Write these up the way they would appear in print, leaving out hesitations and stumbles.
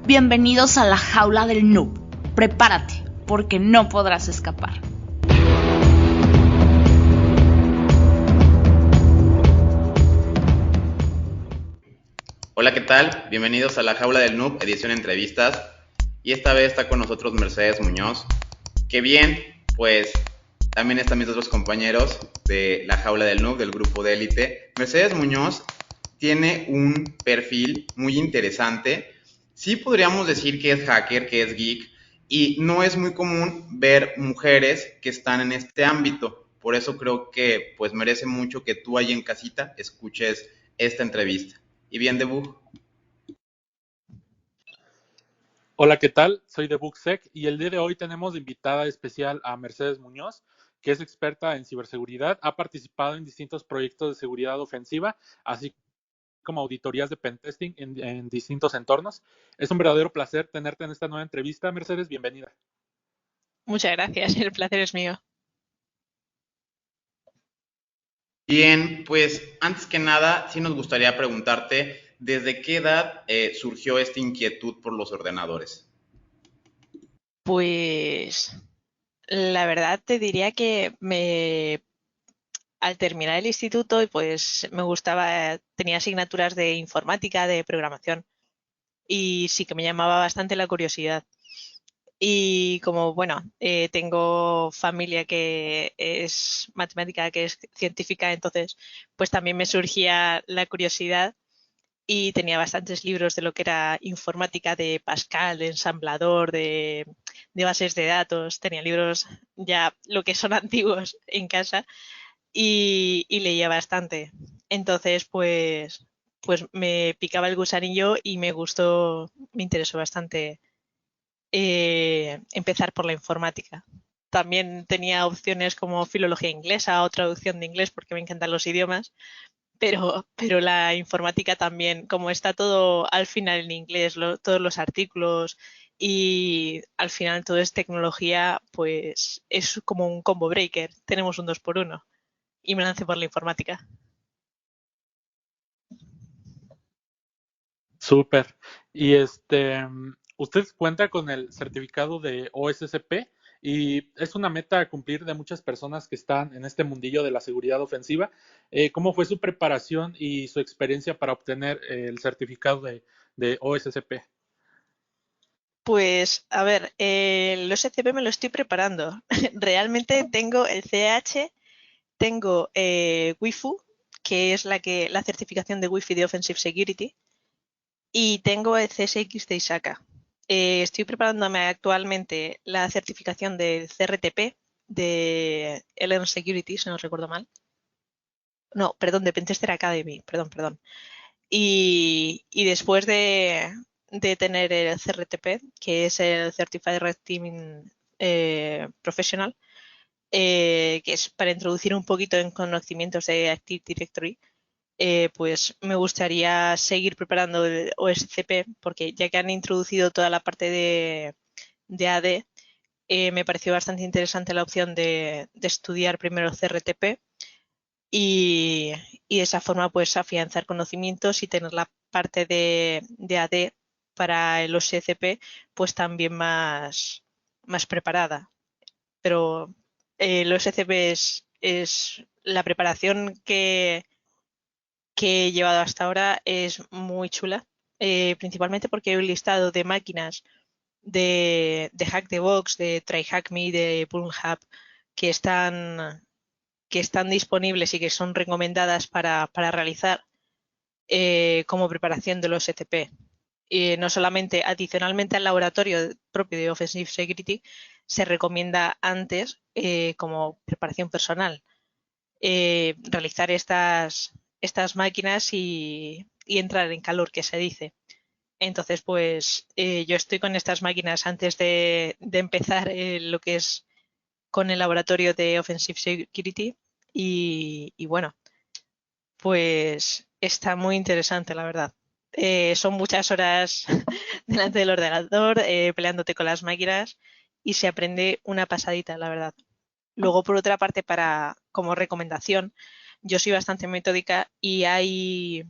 Bienvenidos a la jaula del noob. Prepárate, porque no podrás escapar. Hola, ¿qué tal? Bienvenidos a la jaula del noob, edición entrevistas. Y esta vez está con nosotros Mercedes Muñoz. Que bien, pues también están mis otros compañeros de la jaula del noob, del grupo de élite. Mercedes Muñoz tiene un perfil muy interesante. Sí podríamos decir que es hacker, que es geek, y no es muy común ver mujeres que están en este ámbito. Por eso creo que pues merece mucho que tú ahí en casita escuches esta entrevista. Y bien, Debug. Hola, ¿qué tal? Soy de BookSec y el día de hoy tenemos de invitada especial a Mercedes Muñoz, que es experta en ciberseguridad, ha participado en distintos proyectos de seguridad ofensiva, así como auditorías de pentesting en distintos entornos. Es un verdadero placer tenerte en esta nueva entrevista. Mercedes, bienvenida. Muchas gracias, el placer es mío. Bien, pues antes que nada, sí nos gustaría preguntarte, ¿desde qué edad surgió esta inquietud por los ordenadores? Pues la verdad te diría que al terminar el instituto, pues me gustaba, tenía asignaturas de informática, de programación, y sí que me llamaba bastante la curiosidad. Y como, bueno, tengo familia que es matemática, que es científica, entonces pues también me surgía la curiosidad y tenía bastantes libros de lo que era informática, de Pascal, de ensamblador, de bases de datos. Tenía libros ya lo que son antiguos en casa y leía bastante. Entonces, pues me picaba el gusanillo y me gustó, me interesó bastante empezar por la informática. También tenía opciones como filología inglesa o traducción de inglés porque me encantan los idiomas, pero la informática también, como está todo al final en inglés, todos los artículos y al final todo es tecnología, pues es como un combo breaker. Tenemos un 2 por 1 y me lancé por la informática. Súper. Y usted cuenta con el certificado de OSCP y es una meta a cumplir de muchas personas que están en este mundillo de la seguridad ofensiva. ¿Cómo fue su preparación y su experiencia para obtener el certificado de OSCP? Pues a ver, el OSCP me lo estoy preparando. Realmente tengo el CH, tengo WIFU, que es la certificación de Wi-Fi de Offensive Security, y tengo el CSX de ISACA. Estoy preparándome actualmente la certificación del CRTP de LN Security, si no recuerdo mal. No, perdón, de Pentester Academy, perdón. Y después de tener el CRTP, que es el Certified Red Teaming Professional, que es para introducir un poquito en conocimientos de Active Directory, pues me gustaría seguir preparando el OSCP porque ya que han introducido toda la parte de AD, me pareció bastante interesante la opción de estudiar primero CRTP y, y de esa forma pues afianzar conocimientos y tener la parte de AD para el OSCP pues también más preparada. Pero el OSCP es la preparación que he llevado hasta ahora es muy chula, principalmente porque hay un listado de máquinas de Hack the Box, de TryHackMe, de Pornhub, que que están disponibles y que son recomendadas para realizar como preparación de los ECP. No solamente adicionalmente al laboratorio propio de Offensive Security, se recomienda antes como preparación personal realizar estas máquinas y entrar en calor, que se dice. Entonces, pues yo estoy con estas máquinas antes de empezar lo que es con el laboratorio de Offensive Security y bueno, pues está muy interesante, la verdad. Son muchas horas delante del ordenador, peleándote con las máquinas y se aprende una pasadita, la verdad. Luego, por otra parte, como recomendación, yo soy bastante metódica y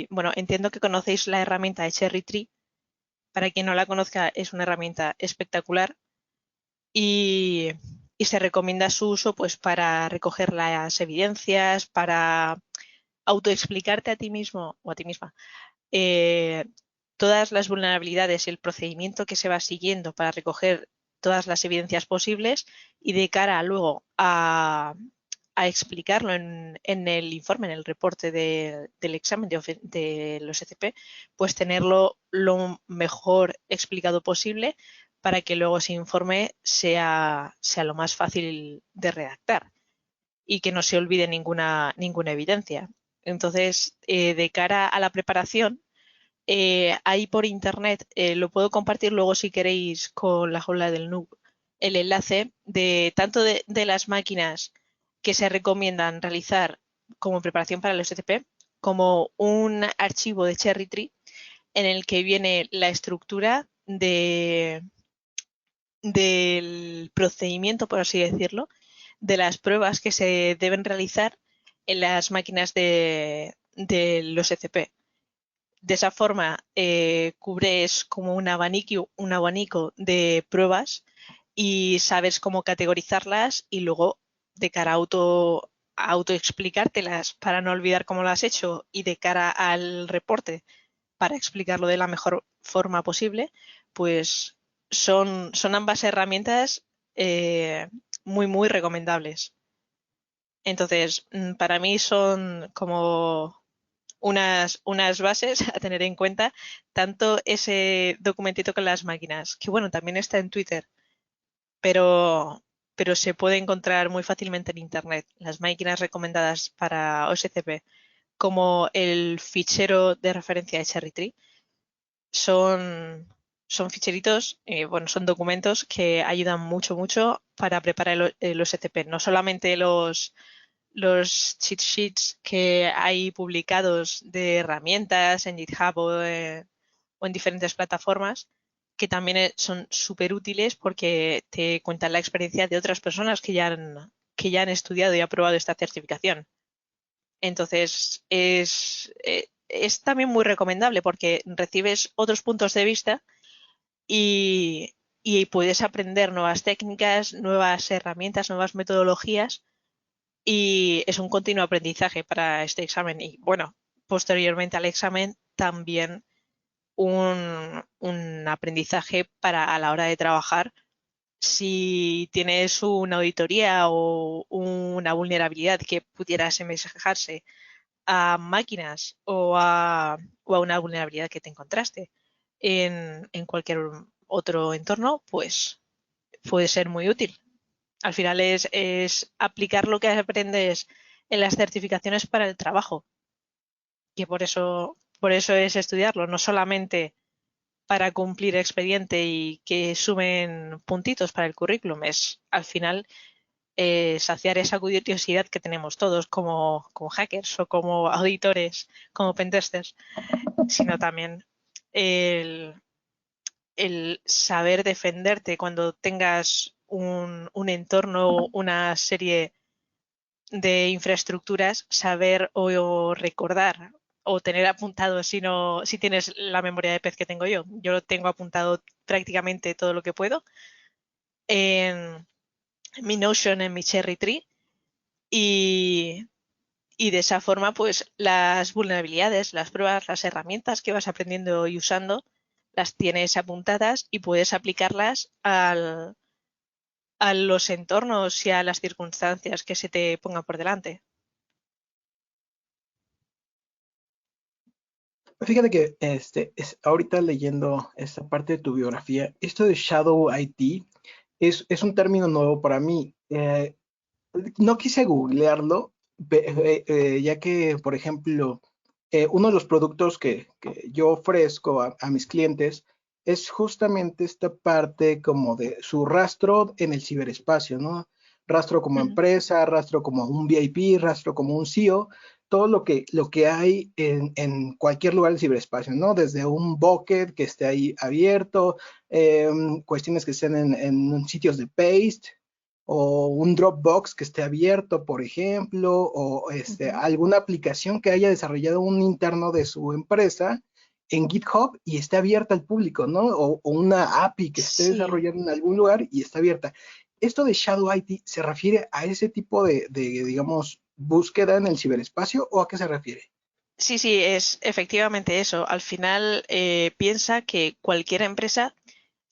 bueno, entiendo que conocéis la herramienta de Cherry Tree, Para quien no la conozca, es una herramienta espectacular y se recomienda su uso pues para recoger las evidencias, para autoexplicarte a ti mismo o a ti misma todas las vulnerabilidades y el procedimiento que se va siguiendo para recoger todas las evidencias posibles y de cara luego a explicarlo en el informe, en el reporte del examen de los ECP, pues tenerlo lo mejor explicado posible para que luego ese informe sea lo más fácil de redactar y que no se olvide ninguna evidencia. Entonces, de cara a la preparación, ahí por internet, lo puedo compartir luego si queréis con la jaula del noob, el enlace de tanto de las máquinas que se recomiendan realizar como preparación para los ECP, como un archivo de Cherry Tree en el que viene la estructura del procedimiento, por así decirlo, de las pruebas que se deben realizar en las máquinas de los ECP. De esa forma cubres como un abanico de pruebas y sabes cómo categorizarlas y luego de cara a autoexplicártelas para no olvidar cómo lo has hecho y de cara al reporte para explicarlo de la mejor forma posible, pues son ambas herramientas muy, muy recomendables. Entonces, para mí son como unas bases a tener en cuenta, tanto ese documentito con las máquinas, que bueno, también está en Twitter, pero se puede encontrar muy fácilmente en Internet, las máquinas recomendadas para OSCP, como el fichero de referencia de Cherry Tree, son ficheritos, bueno, son documentos que ayudan mucho, mucho para preparar el OSCP, no solamente los cheat sheets que hay publicados de herramientas en GitHub o en diferentes plataformas, que también son súper útiles porque te cuentan la experiencia de otras personas que ya han estudiado y aprobado esta certificación. Entonces, es también muy recomendable porque recibes otros puntos de vista y puedes aprender nuevas técnicas, nuevas herramientas, nuevas metodologías y es un continuo aprendizaje para este examen. Y bueno, posteriormente al examen también un aprendizaje para a la hora de trabajar si tienes una auditoría o una vulnerabilidad que pudiera asemejarse a máquinas o a una vulnerabilidad que te encontraste en cualquier otro entorno, pues puede ser muy útil. Al final es aplicar lo que aprendes en las certificaciones para el trabajo, que por eso es estudiarlo, no solamente para cumplir expediente y que sumen puntitos para el currículum, es al final saciar esa curiosidad que tenemos todos como hackers o como auditores, como pentesters, sino también el saber defenderte cuando tengas un entorno, una serie de infraestructuras, saber o recordar o tener apuntado si tienes la memoria de pez que tengo yo. Yo lo tengo apuntado prácticamente todo lo que puedo en mi Notion, en mi Cherry Tree y de esa forma pues las vulnerabilidades, las pruebas, las herramientas que vas aprendiendo y usando las tienes apuntadas y puedes aplicarlas a los entornos y a las circunstancias que se te pongan por delante. Fíjate que ahorita leyendo esta parte de tu biografía, esto de Shadow IT es un término nuevo para mí. No quise googlearlo, ya que, por ejemplo, uno de los productos que yo ofrezco a mis clientes es justamente esta parte como de su rastro en el ciberespacio, ¿no? Rastro como empresa, rastro como un VIP, rastro como un CEO, todo lo que hay en cualquier lugar del ciberespacio, ¿no? Desde un bucket que esté ahí abierto, cuestiones que estén en sitios de paste, o un Dropbox que esté abierto, por ejemplo, o alguna aplicación que haya desarrollado un interno de su empresa en GitHub y esté abierta al público, ¿no? O una API que esté Sí, desarrollando en algún lugar y está abierta. ¿Esto de Shadow IT se refiere a ese tipo digamos, búsqueda en el ciberespacio o a qué se refiere? sí, es efectivamente eso. Al final, piensa que cualquier empresa,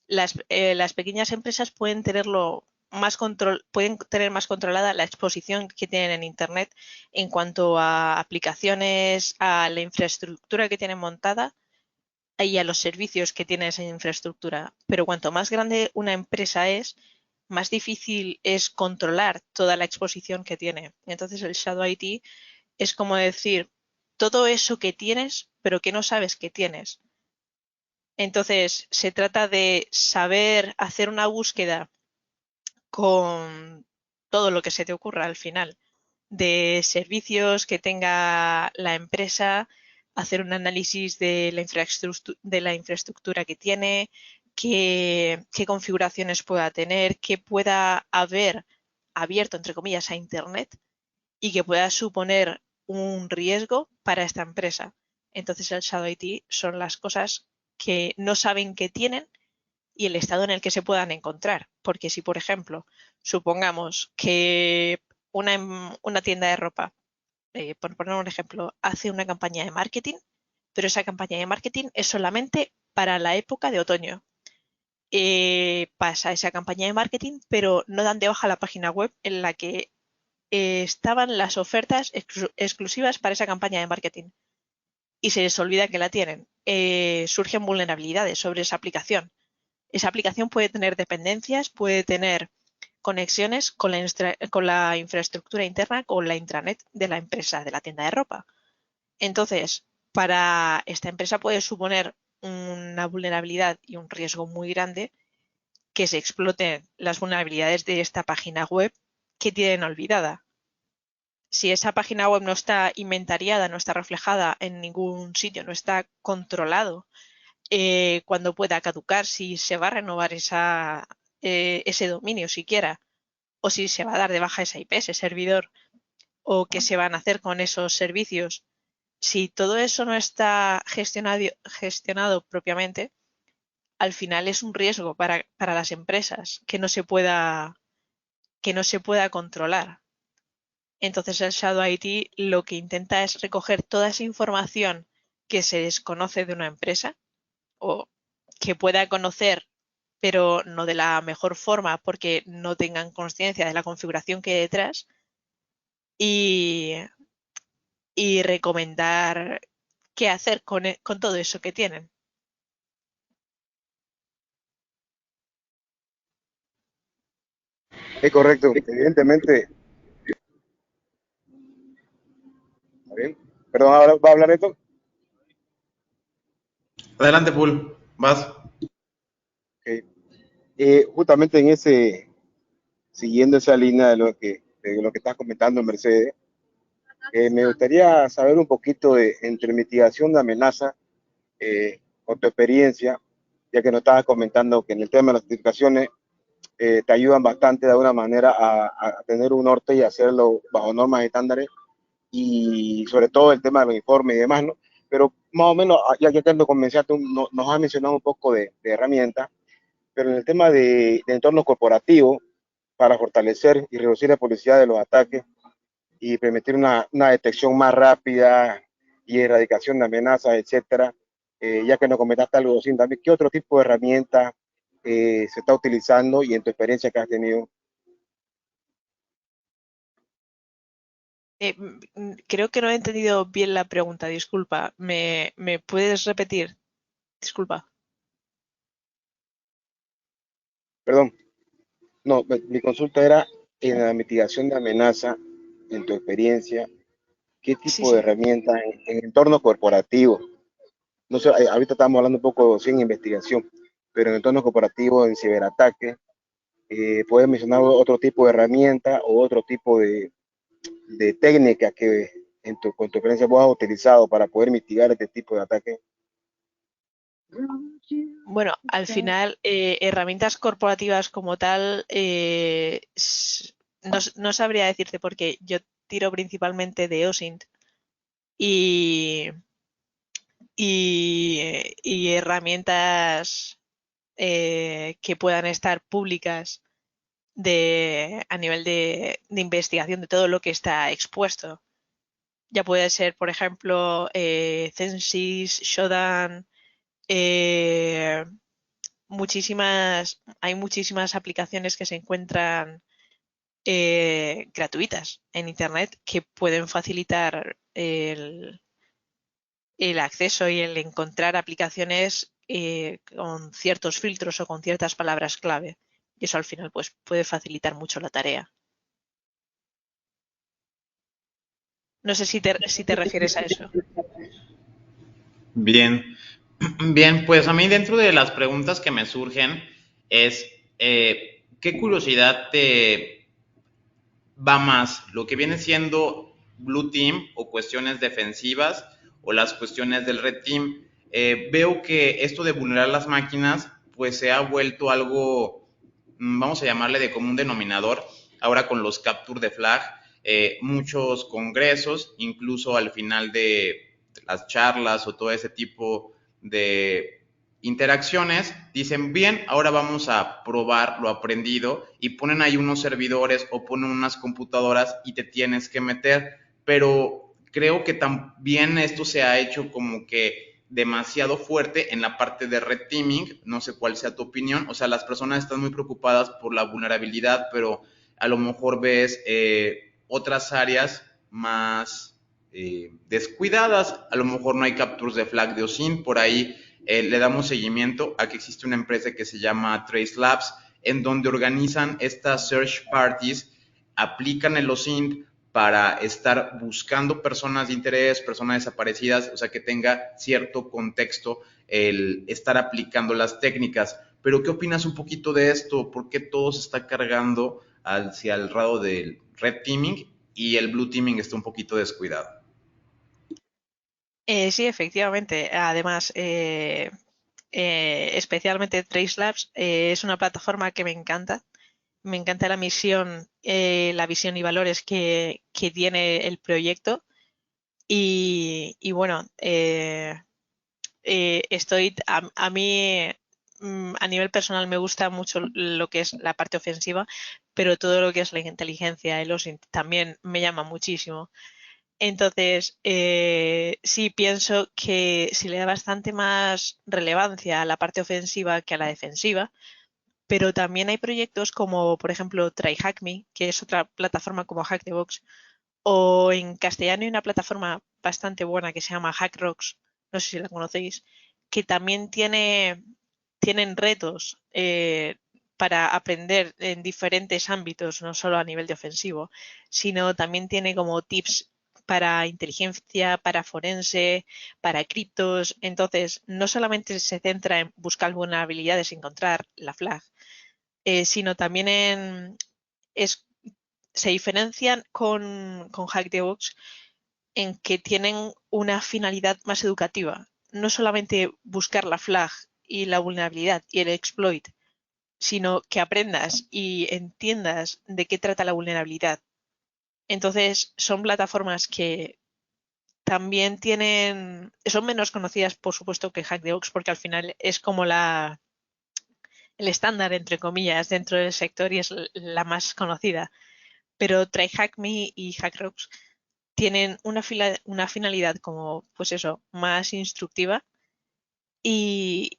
las pequeñas empresas pueden tenerlo pueden tener más controlada la exposición que tienen en Internet en cuanto a aplicaciones, a la infraestructura que tienen montada y a los servicios que tiene esa infraestructura. Pero cuanto más grande una empresa es, más difícil es controlar toda la exposición que tiene. Entonces el Shadow IT es como decir todo eso que tienes, pero que no sabes que tienes. Entonces se trata de saber hacer una búsqueda con todo lo que se te ocurra al final, de servicios que tenga la empresa, hacer un análisis de la infraestructura que tiene, qué configuraciones pueda tener, qué pueda haber abierto, entre comillas, a Internet y que pueda suponer un riesgo para esta empresa. Entonces el Shadow IT son las cosas que no saben que tienen y el estado en el que se puedan encontrar. Porque si, por ejemplo, supongamos que una tienda de ropa, por poner un ejemplo, hace una campaña de marketing, pero esa campaña de marketing es solamente para la época de otoño. Pasa esa campaña de marketing, pero no dan de baja la página web en la que estaban las ofertas exclusivas para esa campaña de marketing y se les olvida que la tienen. Surgen vulnerabilidades sobre esa aplicación. Esa aplicación puede tener dependencias, puede tener conexiones con la infraestructura interna, con la intranet de la empresa, de la tienda de ropa. Entonces, para esta empresa puede suponer una vulnerabilidad y un riesgo muy grande que se exploten las vulnerabilidades de esta página web que tienen olvidada. Si esa página web no está inventariada, no está reflejada en ningún sitio, no está controlado, cuando pueda caducar, si se va a renovar ese dominio siquiera, o si se va a dar de baja esa IP, ese servidor, o qué se van a hacer con esos servicios. Si todo eso no está gestionado propiamente, al final es un riesgo para las empresas que no se pueda controlar. Entonces el Shadow IT lo que intenta es recoger toda esa información que se desconoce de una empresa o que pueda conocer, pero no de la mejor forma porque no tengan conciencia de la configuración que hay detrás y, y recomendar qué hacer con todo eso que tienen. Es correcto, evidentemente. ¿Está bien? Perdón, ¿ahora va a hablar esto? Adelante, Pool, vas. Ok. Justamente siguiendo esa línea de lo que estás comentando, Mercedes, me gustaría saber un poquito entre mitigación de amenaza, con tu experiencia, ya que nos estabas comentando que en el tema de las certificaciones te ayudan bastante de alguna manera a tener un norte y hacerlo bajo normas y estándares, y sobre todo el tema de los informes y demás, ¿no? Pero más o menos, ya que lo comenzaste, nos has mencionado un poco de herramientas, pero en el tema de entorno corporativo, para fortalecer y reducir la publicidad de los ataques y permitir una detección más rápida y erradicación de amenazas, etcétera, ya que nos comentaste algo así, también, ¿qué otro tipo de herramienta se está utilizando y en tu experiencia que has tenido? Creo que no he entendido bien la pregunta, disculpa. ¿Me puedes repetir? Disculpa. Perdón, no, mi consulta era en la mitigación de amenaza, en tu experiencia, ¿qué Sí, tipo de sí. herramientas en entorno corporativo? No sé, ahorita estamos hablando un poco sin investigación, pero en entorno corporativo, en ciberataque, puedes mencionar otro tipo de herramienta o otro tipo de técnica que con tu experiencia vos has utilizado para poder mitigar este tipo de ataque. Bueno, al final, herramientas corporativas como tal, no sabría decirte porque yo tiro principalmente de OSINT y, y herramientas que puedan estar públicas a nivel de investigación de todo lo que está expuesto. Ya puede ser, por ejemplo, Censys, Shodan, hay muchísimas aplicaciones que se encuentran gratuitas en Internet que pueden facilitar el acceso y el encontrar aplicaciones con ciertos filtros o con ciertas palabras clave. Y eso al final pues, puede facilitar mucho la tarea. No sé si te refieres a eso. Bien, bien, pues a mí dentro de las preguntas que me surgen es, ¿qué curiosidad te va más? ¿Lo que viene siendo Blue Team o cuestiones defensivas o las cuestiones del Red Team? Veo que esto de vulnerar las máquinas pues se ha vuelto algo, vamos a llamarle de común denominador, ahora con los capture de flag, muchos congresos, incluso al final de las charlas o todo ese tipo de interacciones, dicen, bien, ahora vamos a probar lo aprendido y ponen ahí unos servidores o ponen unas computadoras y te tienes que meter, pero creo que también esto se ha hecho como que demasiado fuerte en la parte de red teaming, no sé cuál sea tu opinión, o sea, las personas están muy preocupadas por la vulnerabilidad, pero a lo mejor ves otras áreas más descuidadas, a lo mejor no hay captures de flag de OSINT, por ahí le damos seguimiento a que existe una empresa que se llama Trace Labs, en donde organizan estas search parties, aplican el OSINT para estar buscando personas de interés, personas desaparecidas, o sea, que tenga cierto contexto el estar aplicando las técnicas. Pero, ¿qué opinas un poquito de esto? ¿Por qué todo se está cargando hacia el lado del red teaming y el blue teaming está un poquito descuidado? Sí, efectivamente. Además, especialmente Trace Labs es una plataforma que me encanta. Me encanta la visión y valores que tiene el proyecto. Y bueno, a mí a nivel personal me gusta mucho lo que es la parte ofensiva, pero todo lo que es la inteligencia, el OSINT también me llama muchísimo. Entonces, sí pienso que se le da bastante más relevancia a la parte ofensiva que a la defensiva, pero también hay proyectos como, por ejemplo, TryHackMe, que es otra plataforma como Hack the Box, o en castellano hay una plataforma bastante buena que se llama HackRocks, no sé si la conocéis, que también tienen retos para aprender en diferentes ámbitos, no solo a nivel de ofensivo, sino también tiene como tips para inteligencia, para forense, para criptos. Entonces, no solamente se centra en buscar vulnerabilidades y encontrar la flag, sino también se diferencian con Hack the Box en que tienen una finalidad más educativa. No solamente buscar la flag y la vulnerabilidad y el exploit, sino que aprendas y entiendas de qué trata la vulnerabilidad. Entonces, son plataformas que también son menos conocidas, por supuesto, que Hack the Box, porque al final es como el estándar, entre comillas, dentro del sector y es la más conocida. Pero TryHackMe y HackRocks tienen una finalidad como, pues eso, más instructiva y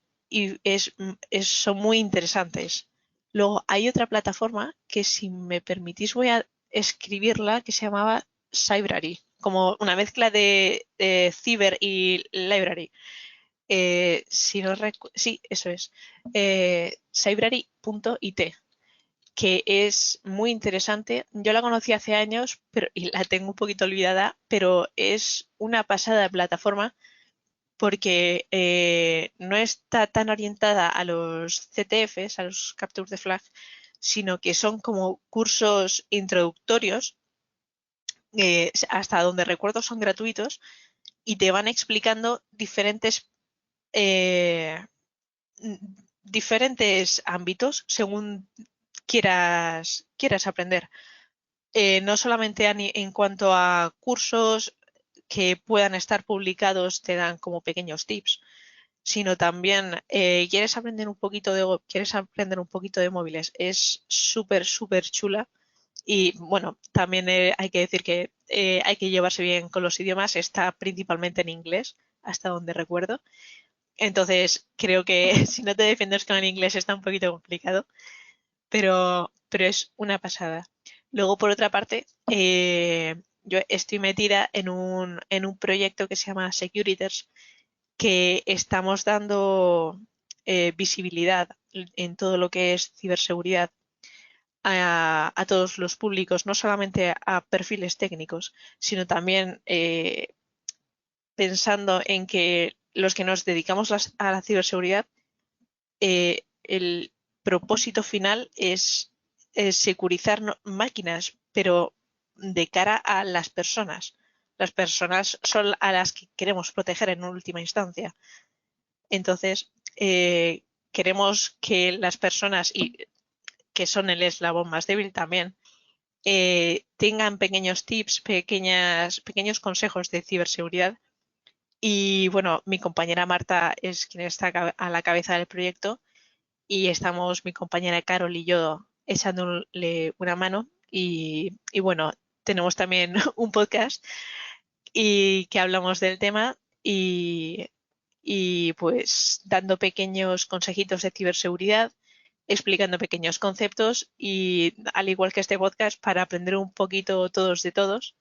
son muy interesantes. Luego hay otra plataforma que, si me permitís, voy a escribirla, que se llamaba Cybrary, como una mezcla de Cyber y Library. Si no sí, eso es. Cybrary.it, que es muy interesante. Yo la conocí hace años y la tengo un poquito olvidada, pero es una pasada de plataforma porque no está tan orientada a los CTFs, a los Capture the Flag, sino que son como cursos introductorios, hasta donde recuerdo son gratuitos, y te van explicando eh, diferentes ámbitos según quieras aprender. No solamente en cuanto a cursos que puedan estar publicados te dan como pequeños tips, sino también quieres aprender un poquito de móviles. Es súper, súper chula. Y bueno, también hay que decir que hay que llevarse bien con los idiomas. Está principalmente en inglés, hasta donde recuerdo. Entonces, creo que si no te defiendes con el inglés está un poquito complicado, pero es una pasada. Luego, por otra parte, yo estoy metida en un proyecto que se llama Securiters, que estamos dando visibilidad en todo lo que es ciberseguridad a todos los públicos, no solamente a perfiles técnicos, sino también pensando en que los que nos dedicamos a la ciberseguridad, el propósito final es securizar máquinas, pero de cara a las personas. Las personas son a las que queremos proteger en última instancia. Entonces, queremos que las personas, y que son el eslabón más débil también, tengan pequeños tips, pequeños consejos de ciberseguridad. Y bueno, mi compañera Marta es quien está a la cabeza del proyecto y estamos mi compañera Carol y yo echándole una mano. Y bueno, tenemos también un podcast y que hablamos del tema y pues dando pequeños consejitos de ciberseguridad, explicando pequeños conceptos y al igual que este podcast para aprender un poquito todos de todos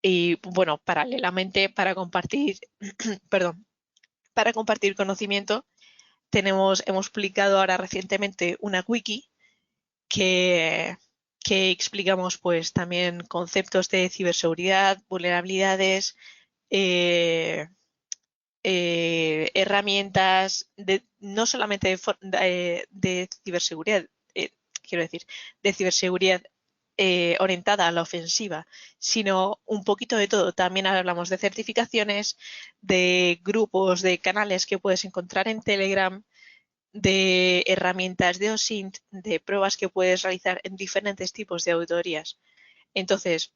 y bueno, paralelamente para compartir, perdón, para compartir conocimiento hemos publicado ahora recientemente una wiki que, que explicamos pues también conceptos de ciberseguridad, vulnerabilidades, eh, herramientas no solamente de ciberseguridad, quiero decir, de ciberseguridad orientada a la ofensiva, sino un poquito de todo. También hablamos de certificaciones, de grupos, de canales que puedes encontrar en Telegram, de herramientas de OSINT, de pruebas que puedes realizar en diferentes tipos de auditorías. Entonces,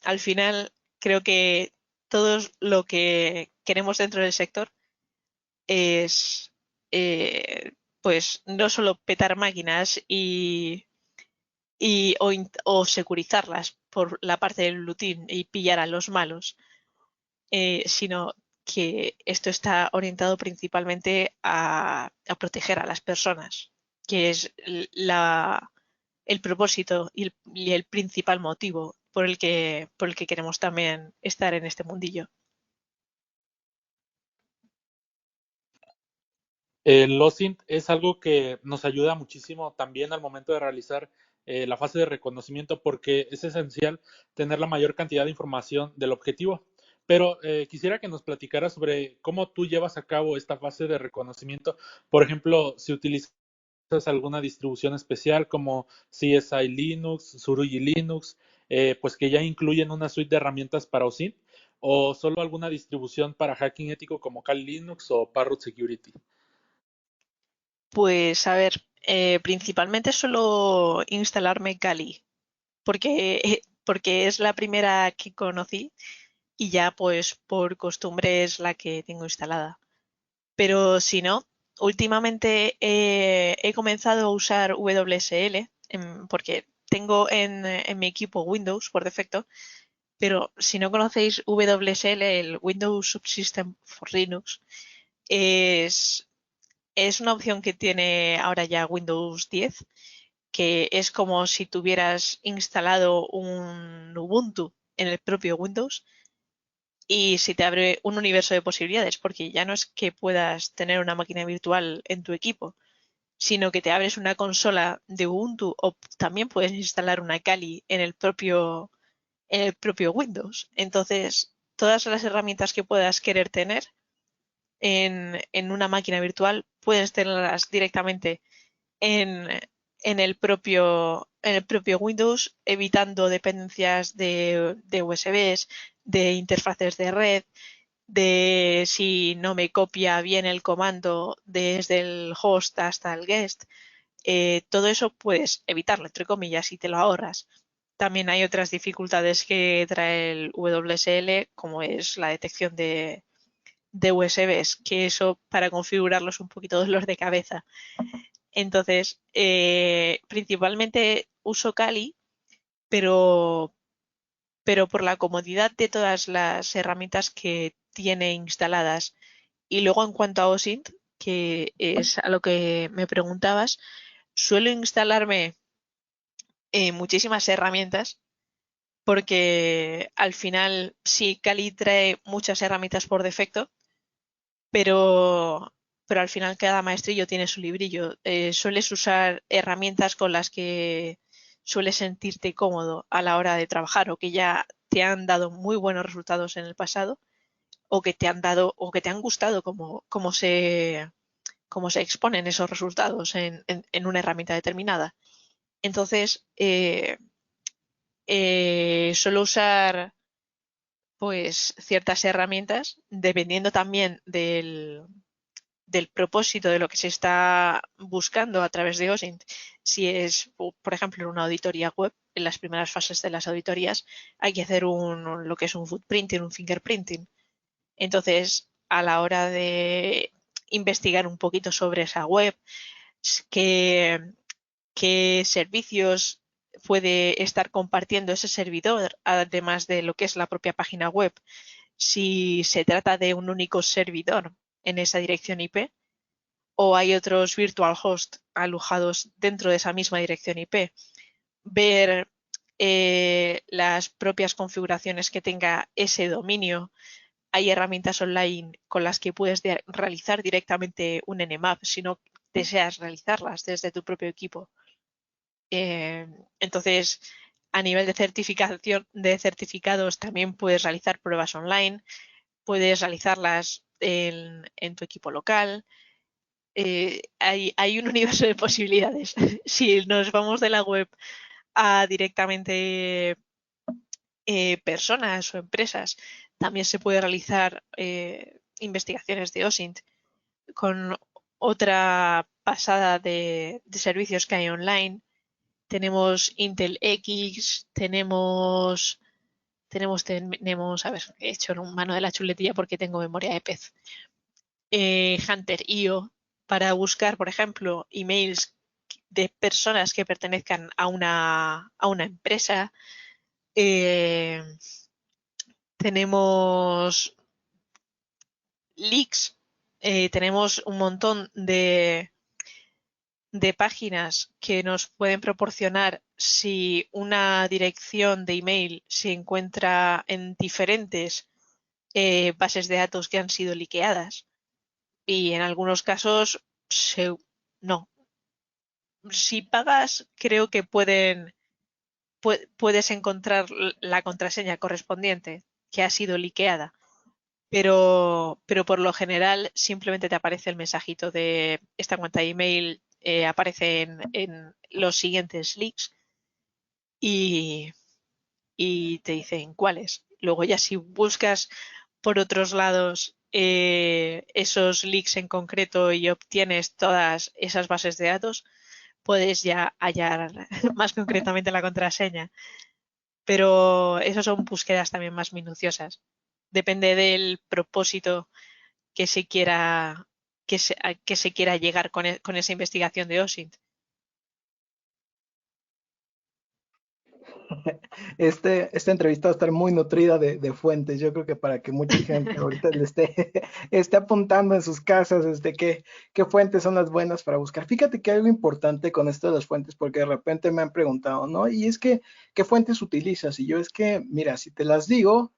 al final, creo que todo lo que queremos dentro del sector es, pues, no solo petar máquinas o securizarlas por la parte del looting y pillar a los malos, sino que esto está orientado principalmente a proteger a las personas, que es el propósito y el principal motivo por el que queremos también estar en este mundillo. El OSINT es algo que nos ayuda muchísimo también al momento de realizar la fase de reconocimiento porque es esencial tener la mayor cantidad de información del objetivo. Pero quisiera que nos platicara sobre cómo tú llevas a cabo esta fase de reconocimiento. Por ejemplo, si utilizas alguna distribución especial como CSI Linux, Tsurugi Linux, pues que ya incluyen una suite de herramientas para OSINT, o solo alguna distribución para hacking ético como Kali Linux o Parrot Security. Pues a ver, principalmente suelo instalarme Kali, porque es la primera que conocí y ya pues por costumbre es la que tengo instalada. Pero si no, últimamente he comenzado a usar WSL porque tengo en mi equipo Windows por defecto, pero si no conocéis WSL, el Windows Subsystem for Linux, es, es una opción que tiene ahora ya Windows 10, que es como si tuvieras instalado un Ubuntu en el propio Windows y se te abre un universo de posibilidades, porque ya no es que puedas tener una máquina virtual en tu equipo, sino que te abres una consola de Ubuntu o también puedes instalar una Kali en el propio Windows. Entonces, todas las herramientas que puedas querer tener en una máquina virtual, puedes tenerlas directamente en, en el propio Windows, evitando dependencias de USBs, de interfaces de red, de si no me copia bien el comando desde el host hasta el guest. Todo eso puedes evitarlo, entre comillas, y te lo ahorras. también hay otras dificultades que trae el WSL, como es la detección de USBs, que eso para configurarlo es un poquito dolor de cabeza. Entonces, principalmente uso Kali, pero por la comodidad de todas las herramientas que tiene instaladas. Y luego en cuanto a OSINT, que es a lo que me preguntabas, suelo instalarme muchísimas herramientas porque al final sí, Kali trae muchas herramientas por defecto, pero al final cada maestrillo tiene su librillo. Sueles usar herramientas con las que sueles sentirte cómodo a la hora de trabajar o que ya te han dado muy buenos resultados en el pasado o que te han dado o que te han gustado cómo se exponen esos resultados en una herramienta determinada. Entonces, suelo usar pues ciertas herramientas dependiendo también del propósito de lo que se está buscando a través de OSINT. Si es, por ejemplo, en una auditoría web, en las primeras fases de las auditorías hay que hacer lo que es un footprinting, un fingerprinting. Entonces, a la hora de investigar un poquito sobre esa web, qué servicios puede estar compartiendo ese servidor, además de lo que es la propia página web, si se trata de un único servidor en esa dirección IP o hay otros virtual host alojados dentro de esa misma dirección IP, ver las propias configuraciones que tenga ese dominio. Hay herramientas online con las que puedes realizar directamente un Nmap si no deseas realizarlas desde tu propio equipo. Entonces, a nivel de certificación de certificados también puedes realizar pruebas online, puedes realizarlas en tu equipo local. Hay un universo de posibilidades. Si nos vamos de la web a directamente personas o empresas, también se puede realizar investigaciones de OSINT con otra pasada de servicios que hay online. Tenemos Intel X, tenemos, a ver, he hecho un mano de la chuletilla porque tengo memoria de pez. Hunter.io para buscar, por ejemplo, emails de personas que pertenezcan a una empresa. Tenemos leaks, tenemos un montón de páginas que nos pueden proporcionar si una dirección de email se encuentra en diferentes bases de datos que han sido liqueadas. Y en algunos casos, no. Si pagas, creo que puedes encontrar la contraseña correspondiente que ha sido liqueada. Pero por lo general simplemente te aparece el mensajito de esta cuenta de email aparece en los siguientes leaks y te dicen cuáles. Luego ya si buscas por otros lados esos leaks en concreto y obtienes todas esas bases de datos, puedes ya hallar más concretamente la contraseña. Pero esas son búsquedas también más minuciosas. Depende del propósito que se quiera llegar con esa investigación de OSINT. Esta entrevista va a estar muy nutrida de fuentes. Yo creo que para que mucha gente ahorita le esté apuntando en sus casas qué fuentes son las buenas para buscar. Fíjate que hay algo importante con esto de las fuentes, porque de repente me han preguntado, ¿no? Y es que, ¿qué fuentes utilizas? Y yo es que, mira, si te las digo,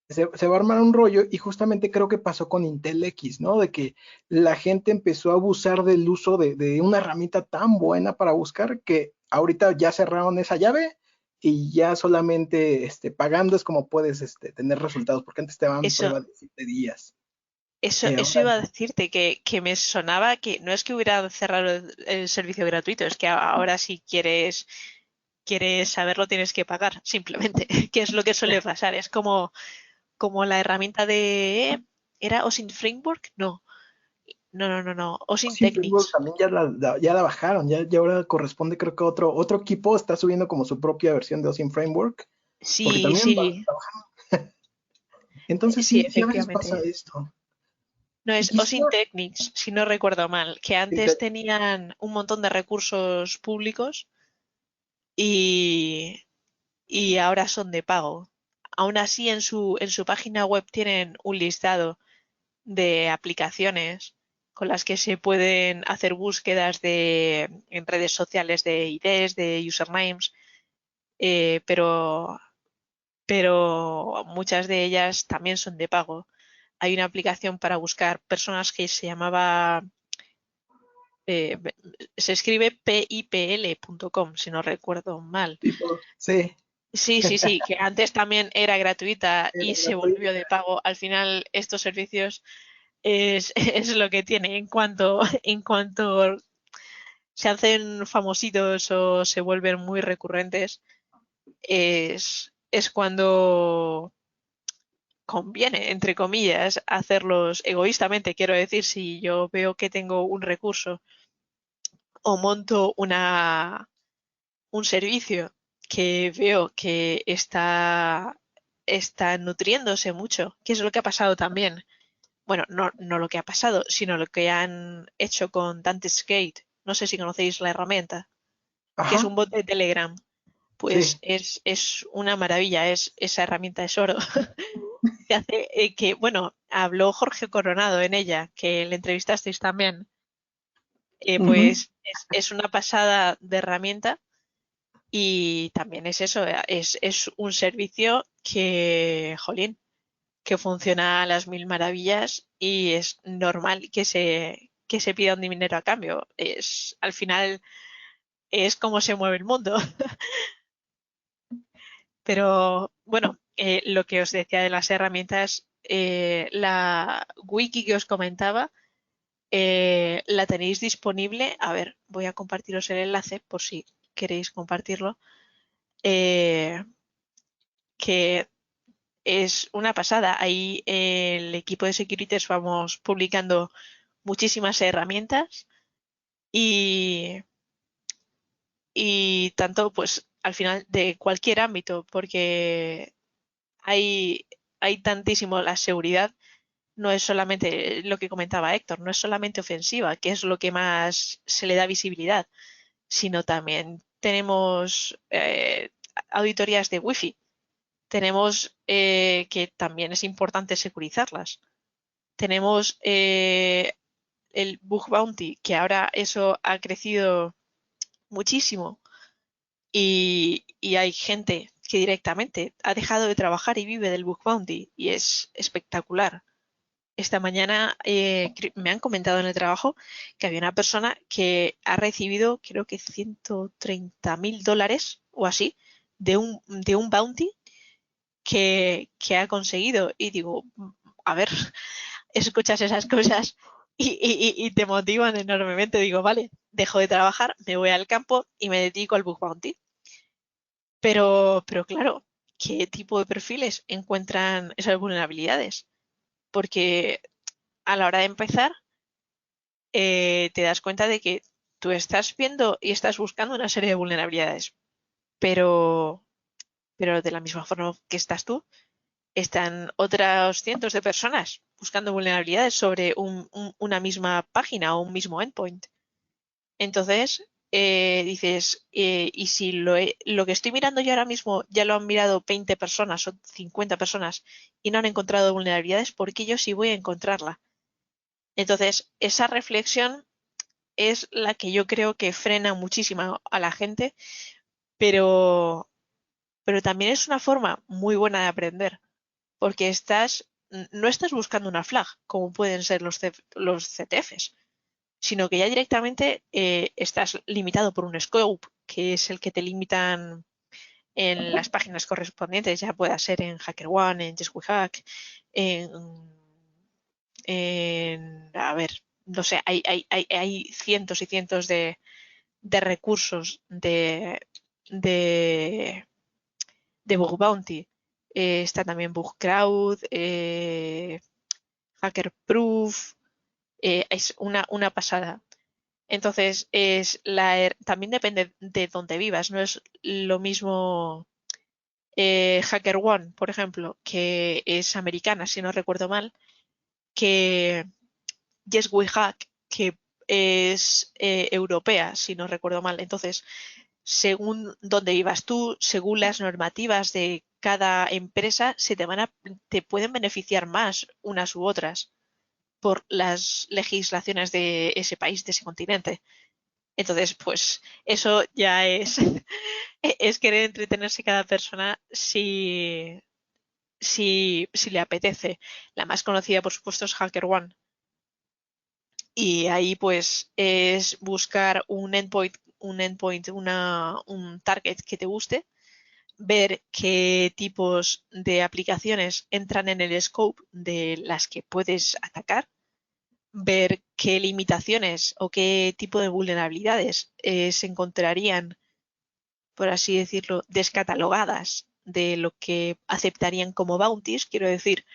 se va a armar un rollo, y justamente creo que pasó con Intel X, ¿no? De que la gente empezó a abusar del uso de una herramienta tan buena para buscar que ahorita ya cerraron esa llave y ya solamente pagando es como puedes tener resultados, porque antes te daban prueba de 7 días. Eso iba a decirte, que me sonaba que no es que hubiera cerrado el servicio gratuito, es que ahora si quieres saberlo tienes que pagar, simplemente, que es lo que suele pasar. Es como la herramienta ¿era OSINT Framework? No. No. Osin Sí, Framework Technics. también ya la bajaron, ya ahora corresponde, creo que otro equipo está subiendo como su propia versión de Ocean Framework, porque Sí, también sí, entonces sí, sí a veces pasa efectivamente. esto. No, Y es Osin quisiera, Technics, si no recuerdo mal, que antes tenían un montón de recursos públicos y, y ahora son de pago. Aún así, en su página web tienen un listado de aplicaciones con las que se pueden hacer búsquedas en redes sociales de IDs, de usernames, pero muchas de ellas también son de pago. Hay una aplicación para buscar personas que se llamaba, eh, se escribe pipl.com, si no recuerdo mal. sí, Sí, que antes también era gratuita era y se gratuito. volvió de pago. Al final, estos servicios es lo que tiene en cuanto se hacen famositos o se vuelven muy recurrentes, es cuando conviene, entre comillas, hacerlos egoístamente. Quiero decir, si yo veo que tengo un recurso o monto un servicio que veo que está nutriéndose mucho, que es lo que ha pasado también. Bueno, no lo que ha pasado, sino lo que han hecho con Skate. No sé si conocéis la herramienta, que es Ajá, un bot de Telegram. Pues sí. es una maravilla, esa herramienta es oro. Que hace bueno, habló Jorge Coronado en ella, que le entrevistasteis también. Ujú. Pues es una pasada de herramienta y también es eso, es un servicio que, jolín, que funciona a las mil maravillas y es normal que se pida un dinero a cambio. Al final es como se mueve el mundo. Pero bueno, lo que os decía de las herramientas, la wiki que os comentaba, la tenéis disponible. A ver, voy a compartiros el enlace por si queréis compartirlo. eh, que es una pasada. Ahí el equipo de Securities vamos publicando muchísimas herramientas y, y tanto pues al final de cualquier ámbito, porque hay, hay tantísimo la seguridad. No es solamente lo que comentaba Héctor, no es solamente ofensiva, que es lo que más se le da visibilidad, sino también tenemos auditorías de Wi-Fi. Tenemos que también es importante securizarlas. Tenemos el Bug Bounty, que ahora eso ha crecido muchísimo y hay gente que directamente ha dejado de trabajar y vive del Bug Bounty y es espectacular. Esta mañana me han comentado en el trabajo que había una persona que ha recibido creo que $130.000 o así de un bounty que ha conseguido. Y digo, a ver, escuchas esas cosas y te motivan enormemente. Digo, vale, dejo de trabajar, me voy al campo y me dedico al bug bounty. Pero claro, ¿qué tipo de perfiles encuentran esas vulnerabilidades? Porque a la hora de empezar, te das cuenta de que tú estás viendo y estás buscando una serie de vulnerabilidades, pero, pero de la misma forma que estás tú, están otros cientos de personas buscando vulnerabilidades sobre una misma página o un mismo endpoint. Entonces, dices, y si lo que estoy mirando yo ahora mismo ya lo han mirado 20 personas o 50 personas y no han encontrado vulnerabilidades, ¿por qué yo sí voy a encontrarla? Entonces, esa reflexión es la que yo creo que frena muchísimo a la gente, pero, pero también es una forma muy buena de aprender, porque no estás buscando una flag, como pueden ser los CTFs, sino que ya directamente estás limitado por un scope, que es el que te limitan en las páginas correspondientes, ya pueda ser en HackerOne, en Just We Hack, en, a ver, no sé, hay cientos y cientos de recursos de, de Bug Bounty. Está también BugCrowd, HackerProof, es una pasada. Entonces, también depende de dónde vivas. No es lo mismo HackerOne, por ejemplo, que es americana, si no recuerdo mal, que Yes We Hack, que es europea, si no recuerdo mal. Entonces, según dónde vivas tú, según las normativas de cada empresa, te pueden beneficiar más unas u otras por las legislaciones de ese país, de ese continente. Entonces, pues eso ya es, es querer entretenerse cada persona si le apetece. La más conocida, por supuesto, es HackerOne. Y ahí pues es buscar un target que te guste, ver qué tipos de aplicaciones entran en el scope de las que puedes atacar, ver qué limitaciones o qué tipo de vulnerabilidades se encontrarían, por así decirlo, descatalogadas de lo que aceptarían como bounties. Quiero decir,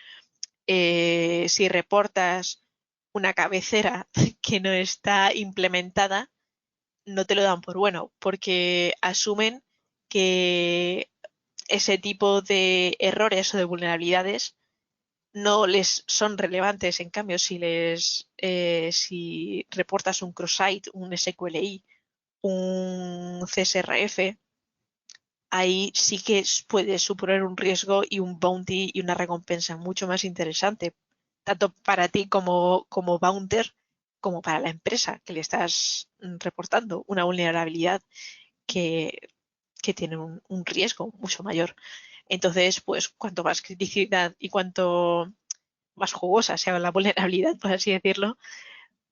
si reportas una cabecera que no está implementada, no te lo dan por bueno, porque asumen que ese tipo de errores o de vulnerabilidades no les son relevantes. En cambio, si reportas un cross-site, un SQLI, un CSRF, ahí sí que puede suponer un riesgo y un bounty y una recompensa mucho más interesante, tanto para ti como bounter, como para la empresa que le estás reportando una vulnerabilidad que, que tiene un riesgo mucho mayor. Entonces, pues cuanto más criticidad y cuanto más jugosa sea la vulnerabilidad, por así decirlo,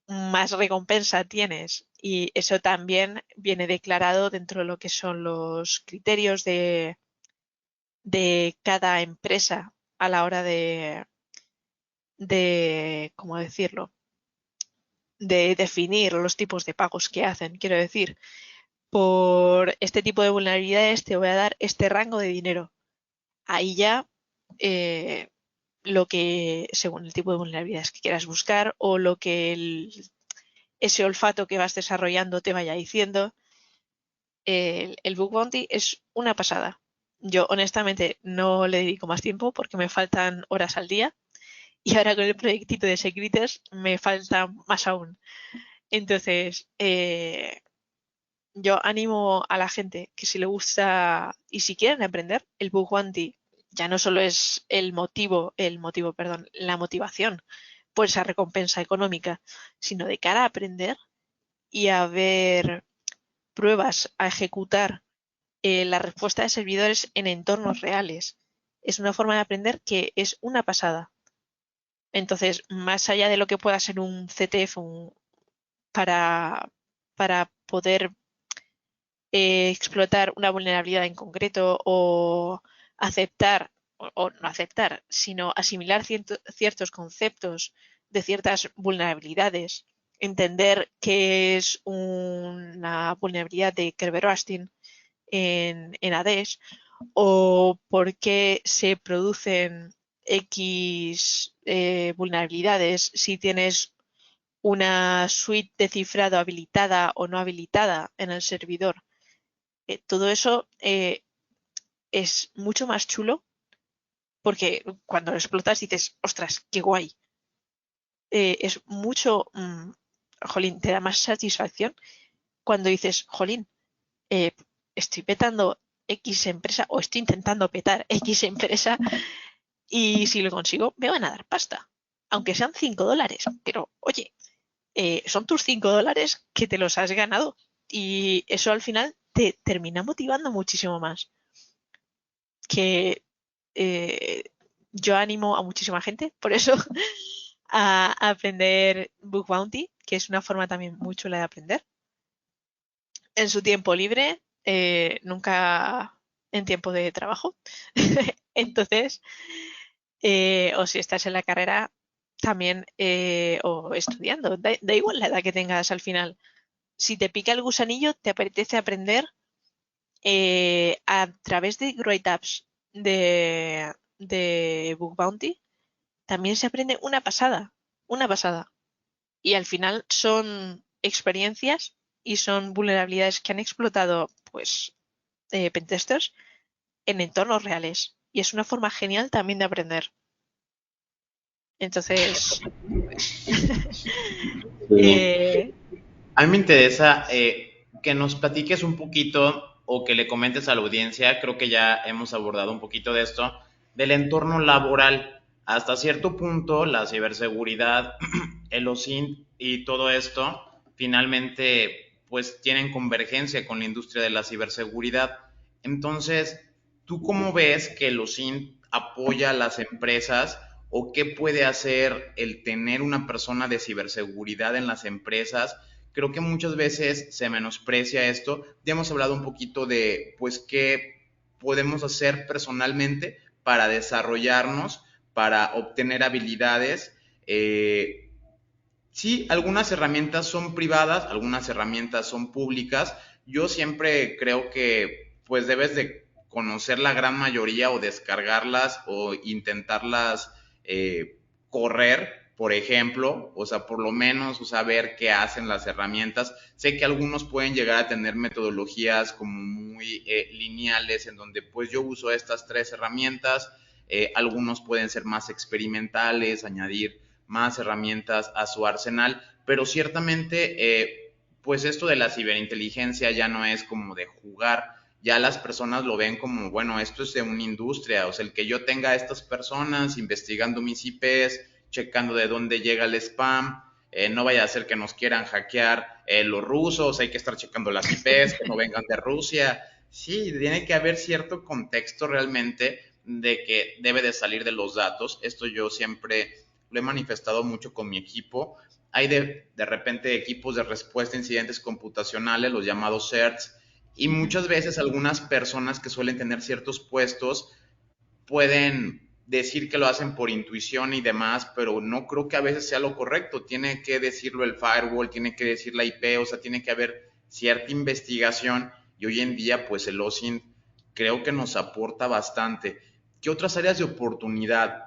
más recompensa tienes. Y eso también viene declarado dentro de lo que son los criterios de cada empresa a la hora ¿cómo decirlo? De definir los tipos de pagos que hacen. Quiero decir, por este tipo de vulnerabilidades te voy a dar este rango de dinero. Ahí ya eh, lo que, según el tipo de vulnerabilidades que quieras buscar o lo que ese olfato que vas desarrollando te vaya diciendo, el Bug Bounty es una pasada. Yo honestamente no le dedico más tiempo porque me faltan horas al día y ahora con el proyectito de Securitas me falta más aún. Entonces, yo animo a la gente que si le gusta y si quieren aprender, el Bug Bounty ya no solo es perdón, la motivación por esa recompensa económica, sino de cara a aprender y a ver pruebas, a ejecutar la respuesta de servidores en entornos reales. Es una forma de aprender que es una pasada. Entonces, más allá de lo que pueda ser un CTF para, para poder explotar una vulnerabilidad en concreto o aceptar, o no aceptar, sino asimilar ciertos conceptos de ciertas vulnerabilidades, entender qué es una vulnerabilidad de Kerberos-Wasserstein en ADES o por qué se producen X vulnerabilidades si tienes una suite de cifrado habilitada o no habilitada en el servidor. Todo eso es mucho más chulo porque cuando lo explotas dices, ostras, qué guay. Es mucho, jolín, te da más satisfacción cuando dices, jolín, eh, estoy petando X empresa o estoy intentando petar X empresa y si lo consigo me van a dar pasta, aunque sean $5, pero oye, son tus $5 que te los has ganado y eso al final te termina motivando muchísimo más. Que eh, yo animo a muchísima gente, por eso, a aprender Book Bounty, que es una forma también muy chula de aprender. En su tiempo libre, nunca en tiempo de trabajo. Entonces, o si estás en la carrera, también, o estudiando, da igual la edad que tengas al final. Si te pica el gusanillo, te apetece aprender a través de write-ups de Book Bounty, también se aprende una pasada, una pasada. y al final son experiencias y son vulnerabilidades que han explotado pues pentesters en entornos reales. Y es una forma genial también de aprender. Entonces, pues, A mí me interesa que nos platiques un poquito o que le comentes a la audiencia, creo que ya hemos abordado un poquito de esto, del entorno laboral. Hasta cierto punto, la ciberseguridad, el OSINT y todo esto, finalmente, pues tienen convergencia con la industria de la ciberseguridad. Entonces, ¿tú cómo ves que el OSINT apoya a las empresas o qué puede hacer el tener una persona de ciberseguridad en las empresas? Creo que muchas veces se menosprecia esto. Ya hemos hablado un poquito de, pues, qué podemos hacer personalmente para desarrollarnos, para obtener habilidades. Sí, algunas herramientas son privadas, algunas herramientas son públicas. Yo siempre creo que, pues, debes de conocer la gran mayoría o descargarlas o intentarlas correr, por ejemplo, o sea, por lo menos, o sea, ver qué hacen las herramientas. Sé que algunos pueden llegar a tener metodologías como muy lineales, en donde pues yo uso estas tres herramientas, algunos pueden ser más experimentales, añadir más herramientas a su arsenal, pero ciertamente, pues esto de la ciberinteligencia ya no es como de jugar, ya las personas lo ven como, bueno, esto es de una industria, o sea, el que yo tenga a estas personas investigando mis IPs, checando de dónde llega el spam, no vaya a ser que nos quieran hackear los rusos, hay que estar checando las IPs, que no vengan de Rusia. Sí, tiene que haber cierto contexto realmente de que debe de salir de los datos. Esto yo siempre lo he manifestado mucho con mi equipo. Hay de repente equipos de respuesta a incidentes computacionales, los llamados CERTs, y muchas veces algunas personas que suelen tener ciertos puestos pueden decir que lo hacen por intuición y demás, pero no creo que a veces sea lo correcto. Tiene que decirlo el firewall, tiene que decir la IP, o sea, tiene que haber cierta investigación y hoy en día pues el OSINT creo que nos aporta bastante. ¿Qué otras áreas de oportunidad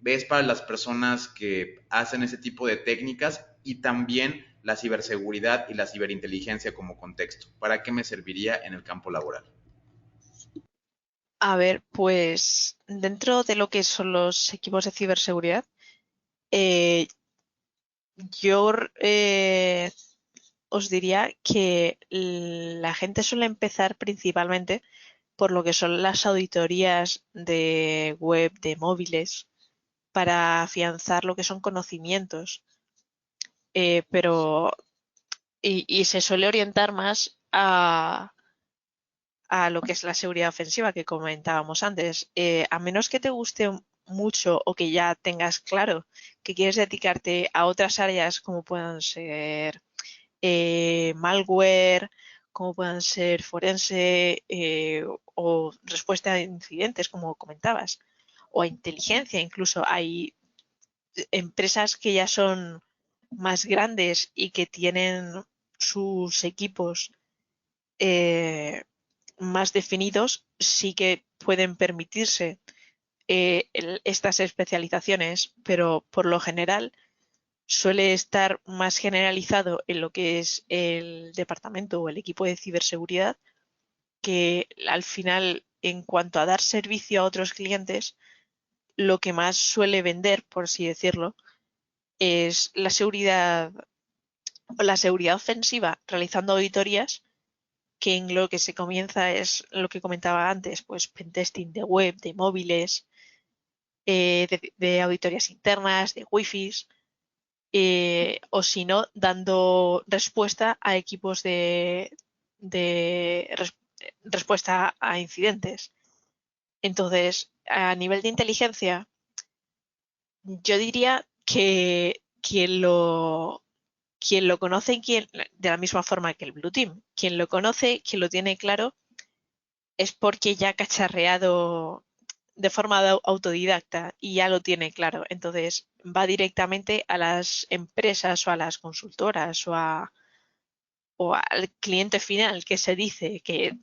ves para las personas que hacen ese tipo de técnicas y también la ciberseguridad y la ciberinteligencia como contexto? ¿Para qué me serviría en el campo laboral? a ver, pues dentro de lo que son los equipos de ciberseguridad, eh, yo os diría que la gente suele empezar principalmente por lo que son las auditorías de web, de móviles, para afianzar lo que son conocimientos. Pero y se suele orientar más a lo que es la seguridad ofensiva que comentábamos antes. A menos que te guste mucho o que ya tengas claro que quieres dedicarte a otras áreas como puedan ser malware, como puedan ser forense o respuesta a incidentes, como comentabas, o a inteligencia. Incluso hay empresas que ya son más grandes y que tienen sus equipos eh, más definidos, sí que pueden permitirse estas especializaciones, pero por lo general suele estar más generalizado en lo que es el departamento o el equipo de ciberseguridad, que al final, en cuanto a dar servicio a otros clientes, lo que más suele vender, por así decirlo, es la seguridad ofensiva realizando auditorías, que en lo que se comienza es lo que comentaba antes, pues pentesting de web, de móviles, de auditorías internas, de wifi, o si no, dando respuesta a equipos de respuesta a incidentes. Entonces, a nivel de inteligencia, yo diría que quien lo conoce y de la misma forma que el Blue Team, quien lo conoce, quien lo tiene claro, es porque ya ha cacharreado de forma autodidacta y ya lo tiene claro. Entonces va directamente a las empresas o a las consultoras o al cliente final, que se dice que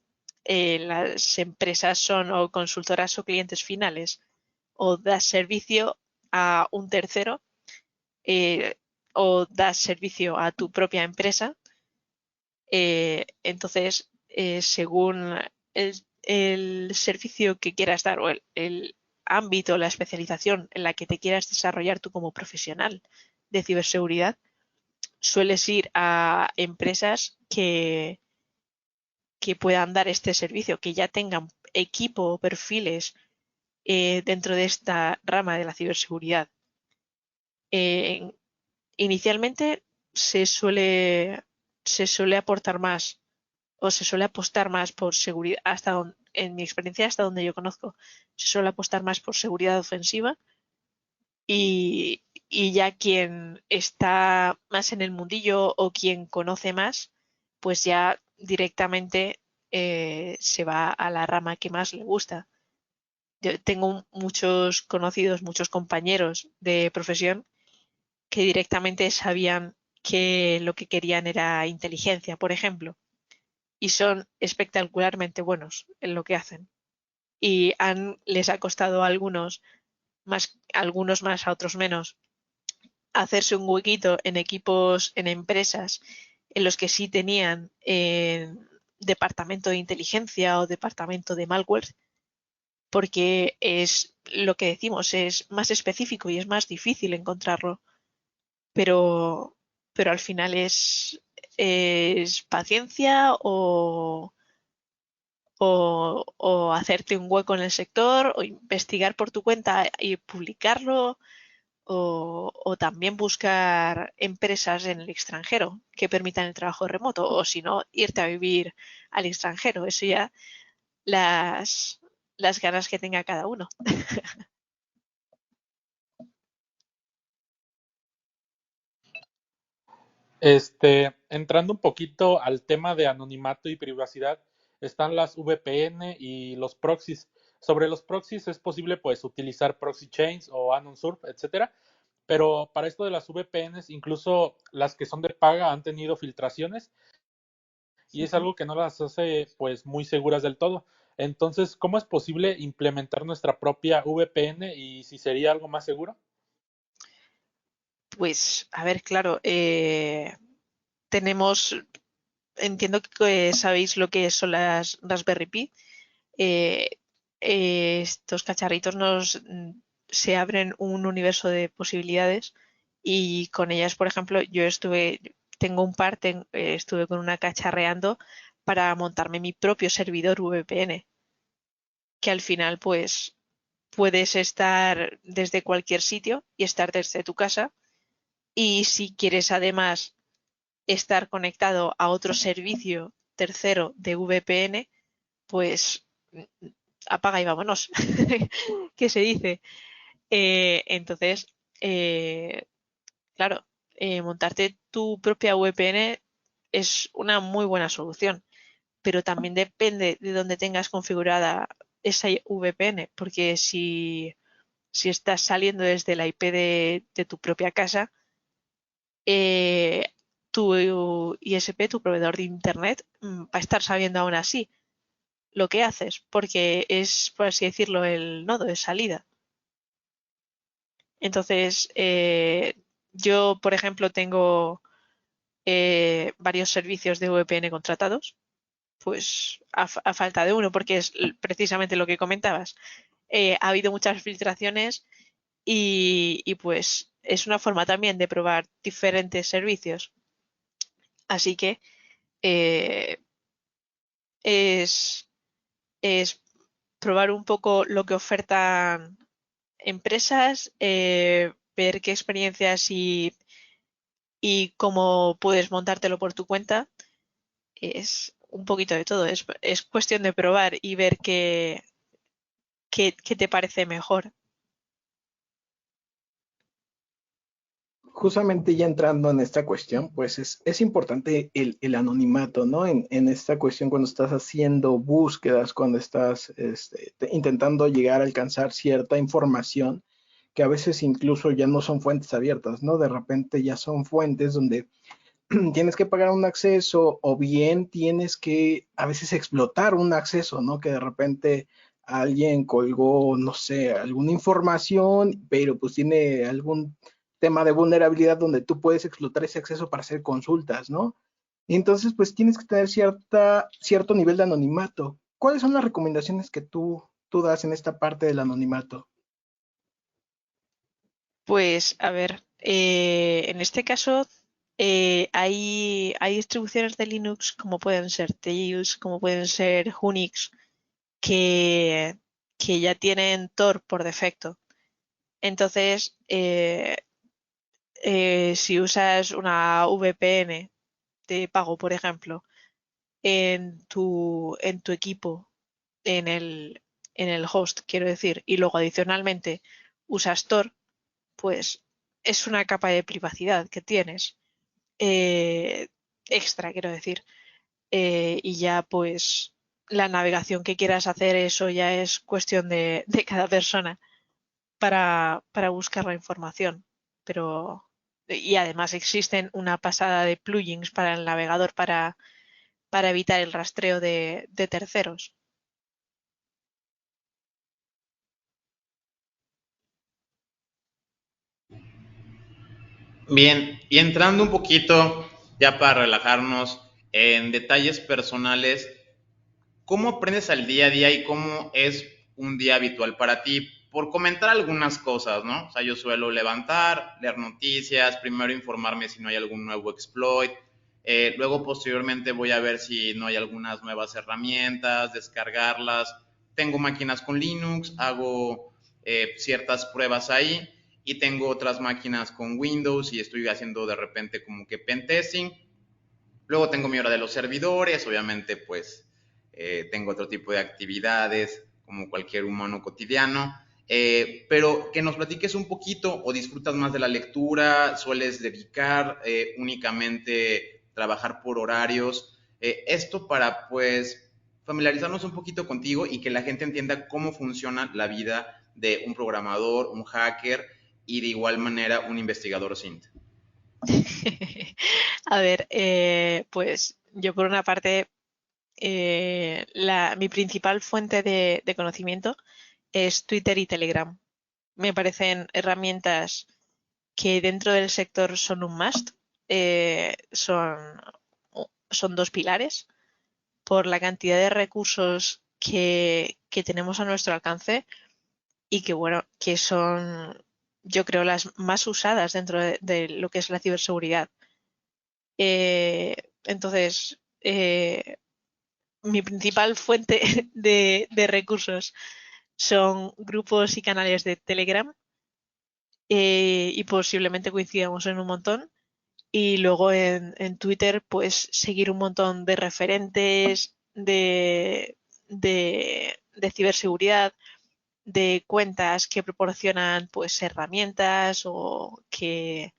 las empresas son o consultoras o clientes finales, o da servicio a un tercero. o das servicio a tu propia empresa. Entonces, según el servicio que quieras dar o el ámbito, la especialización en la que te quieras desarrollar tú como profesional de ciberseguridad, sueles ir a empresas que puedan dar este servicio, que ya tengan equipo o perfiles dentro de esta rama de la ciberseguridad. Inicialmente se suele aportar más o se suele apostar más por seguridad, en mi experiencia, hasta donde yo conozco, se suele apostar más por seguridad ofensiva y ya quien está más en el mundillo o quien conoce más, pues ya directamente se va a la rama que más le gusta. Yo tengo muchos conocidos, muchos compañeros de profesión que directamente sabían que lo que querían era inteligencia, por ejemplo, y son espectacularmente buenos en lo que hacen. Y les ha costado a algunos más, a otros menos, hacerse un huequito en equipos, en empresas en los que sí tenían departamento de inteligencia o departamento de malware, porque es lo que decimos, es más específico y es más difícil encontrarlo, pero al final es paciencia o hacerte un hueco en el sector o investigar por tu cuenta y publicarlo o también buscar empresas en el extranjero que permitan el trabajo remoto o si no, irte a vivir al extranjero. Eso ya las ganas que tenga cada uno. Entrando un poquito al tema de anonimato y privacidad, están las VPN y los proxies. Sobre los proxies es posible pues utilizar proxy chains o AnonSurf, etcétera, pero para esto de las VPNs, incluso las que son de paga han tenido filtraciones y es algo que no las hace pues muy seguras del todo. Entonces, ¿cómo es posible implementar nuestra propia VPN y si sería algo más seguro? Pues, a ver, claro, entiendo que sabéis lo que son las Raspberry Pi. Estos cacharritos se abren un universo de posibilidades y con ellas, por ejemplo, tengo un par, estuve con una cacharreando para montarme mi propio servidor VPN, que al final pues puedes estar desde cualquier sitio y estar desde tu casa y si quieres además estar conectado a otro servicio tercero de VPN, pues apaga y vámonos, que se dice. Entonces, claro, montarte tu propia VPN es una muy buena solución, pero también depende de dónde tengas configurada esa VPN, porque si estás saliendo desde la IP de tu propia casa, tu ISP, tu proveedor de Internet, va a estar sabiendo aún así lo que haces, porque es, por así decirlo, el nodo de salida. Entonces, yo, por ejemplo, tengo varios servicios de VPN contratados, pues a falta de uno, porque es precisamente lo que comentabas. Ha habido muchas filtraciones y pues es una forma también de probar diferentes servicios. Así que eh, es, es probar un poco lo que ofertan empresas, ver qué experiencias y cómo puedes montártelo por tu cuenta. Es un poquito de todo. Es cuestión de probar y ver qué te parece mejor. Justamente ya entrando en esta cuestión, pues es importante el anonimato, ¿no? En esta cuestión cuando estás haciendo búsquedas, cuando estás intentando llegar a alcanzar cierta información, que a veces incluso ya no son fuentes abiertas, ¿no? De repente ya son fuentes donde tienes que pagar un acceso o bien tienes que a veces explotar un acceso, ¿no? Que de repente alguien colgó, no sé, alguna información, pero pues tiene algún tema de vulnerabilidad donde tú puedes explotar ese acceso para hacer consultas, ¿no? Y entonces, pues tienes que tener cierto nivel de anonimato. ¿Cuáles son las recomendaciones que tú das en esta parte del anonimato? Pues, a ver, en este caso hay distribuciones de Linux como pueden ser Tails, como pueden ser Unix, que, que ya tienen Tor por defecto. Entonces, si usas una VPN de pago, por ejemplo, en tu equipo, en el host, quiero decir, y luego adicionalmente usas Tor, pues es una capa de privacidad que tienes eh, extra, quiero decir. Y ya pues la navegación que quieras hacer, eso ya es cuestión de cada persona para buscar la información. Pero, y además existen una pasada de plugins para el navegador para evitar el rastreo de terceros. Bien, y entrando un poquito ya para relajarnos en detalles personales, ¿cómo aprendes al día a día y cómo es un día habitual para ti? Por comentar algunas cosas, ¿no? O sea, yo suelo levantar, leer noticias, primero informarme si no hay algún nuevo exploit, luego posteriormente voy a ver si no hay algunas nuevas herramientas, descargarlas. Tengo máquinas con Linux, hago ciertas pruebas ahí y tengo otras máquinas con Windows y estoy haciendo de repente como que pentesting. Luego tengo mi hora de los servidores, obviamente pues tengo otro tipo de actividades como cualquier humano cotidiano, pero que nos platiques un poquito o disfrutas más de la lectura, sueles dedicar únicamente trabajar por horarios, esto para pues familiarizarnos un poquito contigo y que la gente entienda cómo funciona la vida de un programador, un hacker y de igual manera un investigador SINT. A ver, pues yo por una parte, mi principal fuente de conocimiento es Twitter y Telegram. Me parecen herramientas que dentro del sector son un must. Son dos pilares por la cantidad de recursos que tenemos a nuestro alcance y que, bueno, que son, yo creo, las más usadas dentro de lo que es la ciberseguridad. Entonces, mi principal fuente de recursos son grupos y canales de Telegram, y posiblemente coincidamos en un montón. Y luego en Twitter, pues seguir un montón de referentes de ciberseguridad, de cuentas que proporcionan pues herramientas o que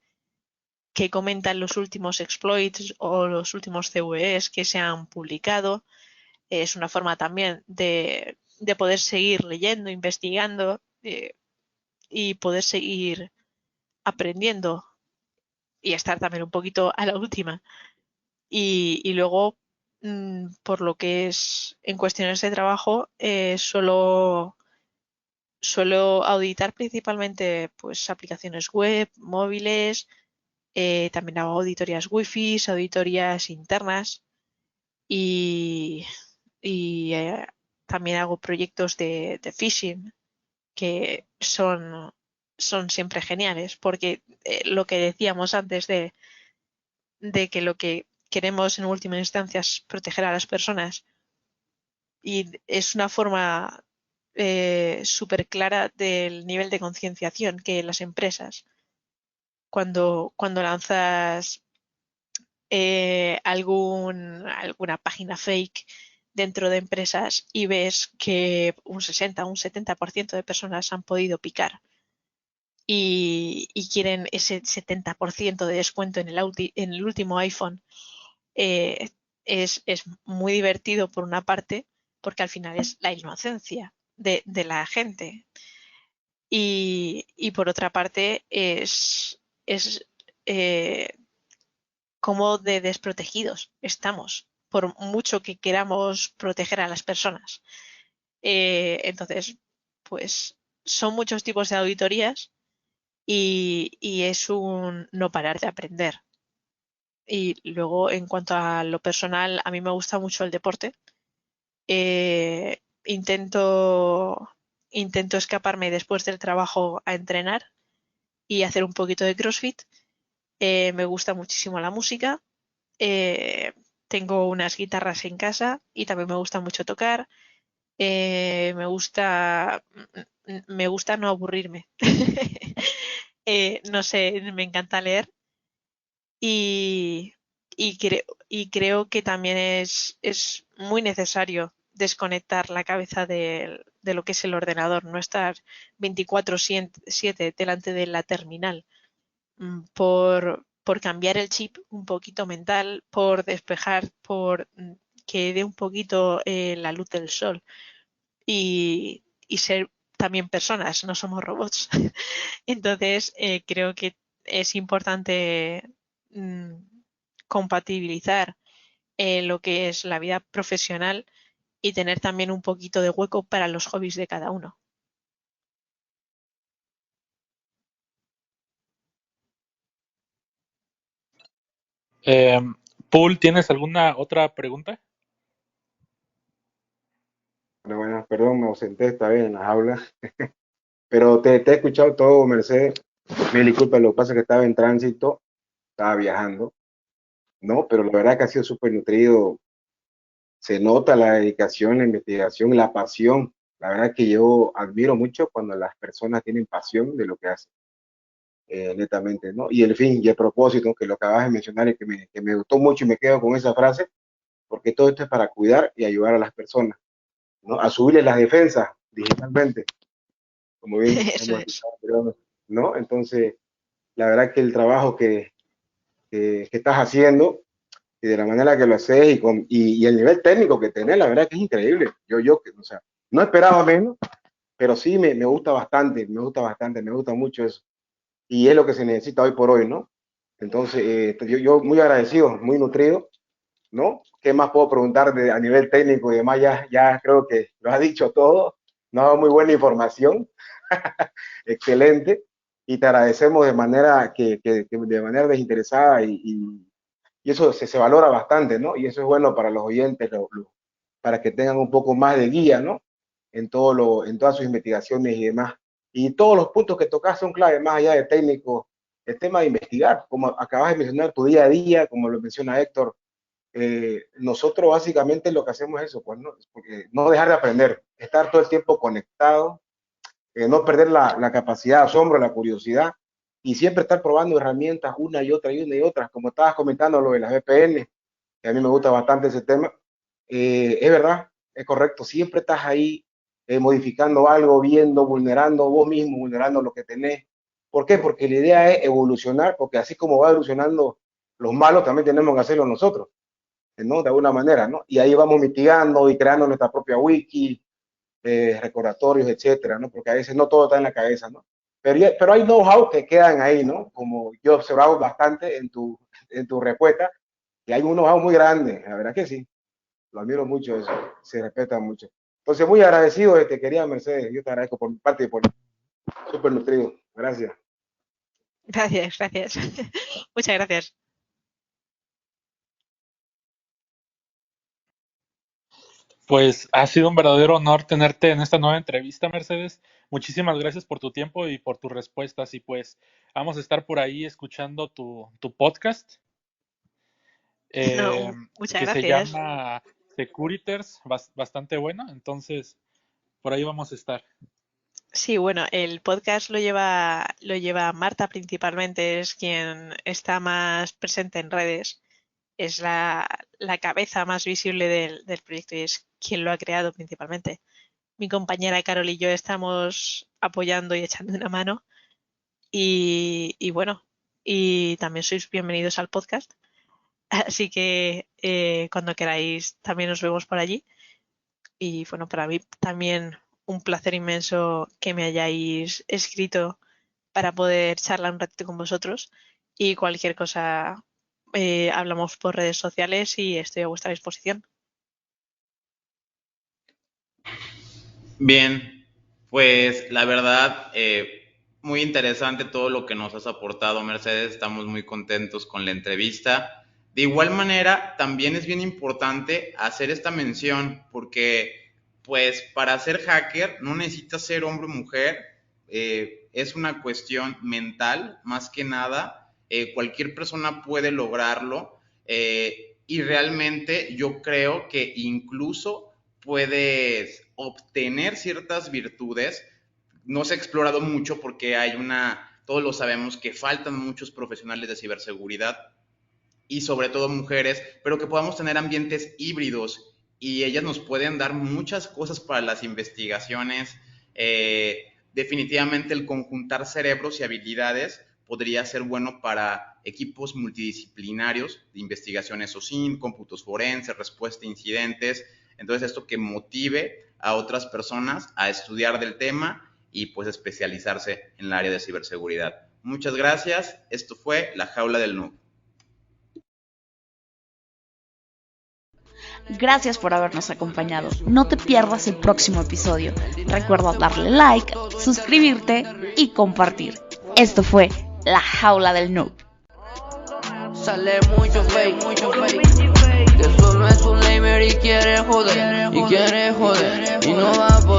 comentan los últimos exploits o los últimos CVEs que se han publicado. Es una forma también de poder seguir leyendo, investigando, y poder seguir aprendiendo y estar también un poquito a la última. Y luego, por lo que es en cuestiones de trabajo, suelo auditar principalmente pues aplicaciones web, móviles, también hago auditorías wifi, auditorías internas y, y también hago proyectos de phishing que son siempre geniales porque lo que decíamos antes de que lo que queremos en última instancia es proteger a las personas y es una forma súper clara del nivel de concienciación que las empresas cuando lanzas alguna página fake dentro de empresas y ves que un 60 o un 70% de personas han podido picar y quieren ese 70% de descuento en el último iPhone, eh, es muy divertido por una parte, porque al final es la inocencia de la gente. Y por otra parte es eh, cómo de desprotegidos estamos, por mucho que queramos proteger a las personas. Entonces, pues son muchos tipos de auditorías y es un no parar de aprender. Y luego, en cuanto a lo personal, a mí me gusta mucho el deporte. Eh, intento, intento escaparme después del trabajo a entrenar y hacer un poquito de CrossFit. Me gusta muchísimo la música. Eh, tengo unas guitarras en casa y también me gusta mucho tocar. Me gusta no aburrirme. No sé, me encanta leer y, y creo que también es muy necesario desconectar la cabeza de lo que es el ordenador, no estar 24/7 delante de la terminal, por cambiar el chip un poquito mental, por despejar, por que dé un poquito la luz del sol y ser también personas, no somos robots. Entonces, creo que es importante mm, compatibilizar lo que es la vida profesional y tener también un poquito de hueco para los hobbies de cada uno. Eh, Paul, ¿tienes alguna otra pregunta? Bueno, perdón, me ausenté esta vez en las aulas, pero te he escuchado todo, Mercedes. Mil disculpas, lo que pasa es que estaba en tránsito, estaba viajando, ¿no? Pero la verdad que ha sido súper nutrido. Se nota la dedicación, la investigación, la pasión. La verdad que yo admiro mucho cuando las personas tienen pasión de lo que hacen, netamente, ¿no? Y el fin y el propósito que lo acabas de mencionar y que me gustó mucho y me quedo con esa frase, porque todo esto es para cuidar y ayudar a las personas, ¿no? A subirles las defensas digitalmente, como bien Eso hemos es. escuchado anteriormente, ¿no? Entonces, la verdad que el trabajo que estás haciendo y de la manera que lo haces y el nivel técnico que tenés, la verdad que es increíble. O sea, no esperaba menos, pero sí me gusta bastante, me gusta mucho eso. Y es lo que se necesita hoy por hoy, ¿no? Entonces, yo muy agradecido, muy nutrido, ¿no? ¿Qué más puedo preguntar a nivel técnico y demás? Ya creo que lo ha dicho todo, no, muy buena información, excelente, y te agradecemos de manera de manera desinteresada y eso se valora bastante, ¿no? Y eso es bueno para los oyentes, para que tengan un poco más de guía, ¿no? En todas sus investigaciones y demás. Y todos los puntos que tocas son clave, más allá de técnico, el tema de investigar, como acabas de mencionar, tu día a día, como lo menciona Héctor, nosotros básicamente lo que hacemos es eso, pues, ¿no? Porque no dejar de aprender, estar todo el tiempo conectado, no perder la capacidad de asombro, la curiosidad, y siempre estar probando herramientas una y otra y una y otra, como estabas comentando lo de las VPN, que a mí me gusta bastante ese tema. Es verdad, es correcto, siempre estás ahí modificando algo, viendo, vulnerando vos mismo, vulnerando lo que tenés. ¿Por qué? Porque la idea es evolucionar, porque así como va evolucionando los malos, también tenemos que hacerlo nosotros, ¿no? De alguna manera, ¿no? Y ahí vamos mitigando y creando nuestra propia wiki, recordatorios, etcétera, ¿no? Porque a veces no todo está en la cabeza, ¿no? Pero hay know-how que quedan ahí, ¿no? Como yo he observado bastante en tu respuesta, que hay un know-how muy grande, la verdad que sí, lo admiro mucho eso, se respeta mucho. Entonces, muy agradecido, querida Mercedes, yo te agradezco por mi parte y por súper nutrido, gracias. Gracias, gracias. Muchas gracias. Pues ha sido un verdadero honor tenerte en esta nueva entrevista, Mercedes. Muchísimas gracias por tu tiempo y por tus respuestas. Y pues vamos a estar por ahí escuchando tu podcast, eh, No, muchas que se gracias. llama Securiters, bastante bueno. Entonces, por ahí vamos a estar. Sí, bueno, el podcast lo lleva Marta principalmente, es quien está más presente en redes, es la cabeza más visible del proyecto y es quien lo ha creado principalmente. Mi compañera Carol y yo estamos apoyando y echando una mano y bueno, y también sois bienvenidos al podcast, así que cuando queráis también nos vemos por allí. Y bueno, para mí también un placer inmenso que me hayáis escrito para poder charlar un ratito con vosotros. Y cualquier cosa, hablamos por redes sociales y estoy a vuestra disposición. Bien, pues la verdad, Muy interesante todo lo que nos has aportado, Mercedes. Estamos muy contentos con la entrevista. De igual manera, también es bien importante hacer esta mención porque, pues, para ser hacker no necesitas ser hombre o mujer. Es una cuestión mental, más que nada. Cualquier persona puede lograrlo. Y realmente yo creo que incluso puedes obtener ciertas virtudes. No se ha explorado mucho porque todos lo sabemos, que faltan muchos profesionales de ciberseguridad y sobre todo mujeres, pero que podamos tener ambientes híbridos y ellas nos pueden dar muchas cosas para las investigaciones. Definitivamente el conjuntar cerebros y habilidades podría ser bueno para equipos multidisciplinarios de investigaciones OSINT, cómputos forenses, respuesta a incidentes. Entonces esto que motive a otras personas a estudiar del tema y pues especializarse en el área de ciberseguridad. Muchas gracias. Esto fue La Jaula del Noob. Gracias por habernos acompañado. No te pierdas el próximo episodio. Recuerda darle like, suscribirte y compartir. Esto fue La Jaula del Noob. Sale mucho fake, que solo es un lamer y quiere joder, y no va a poder.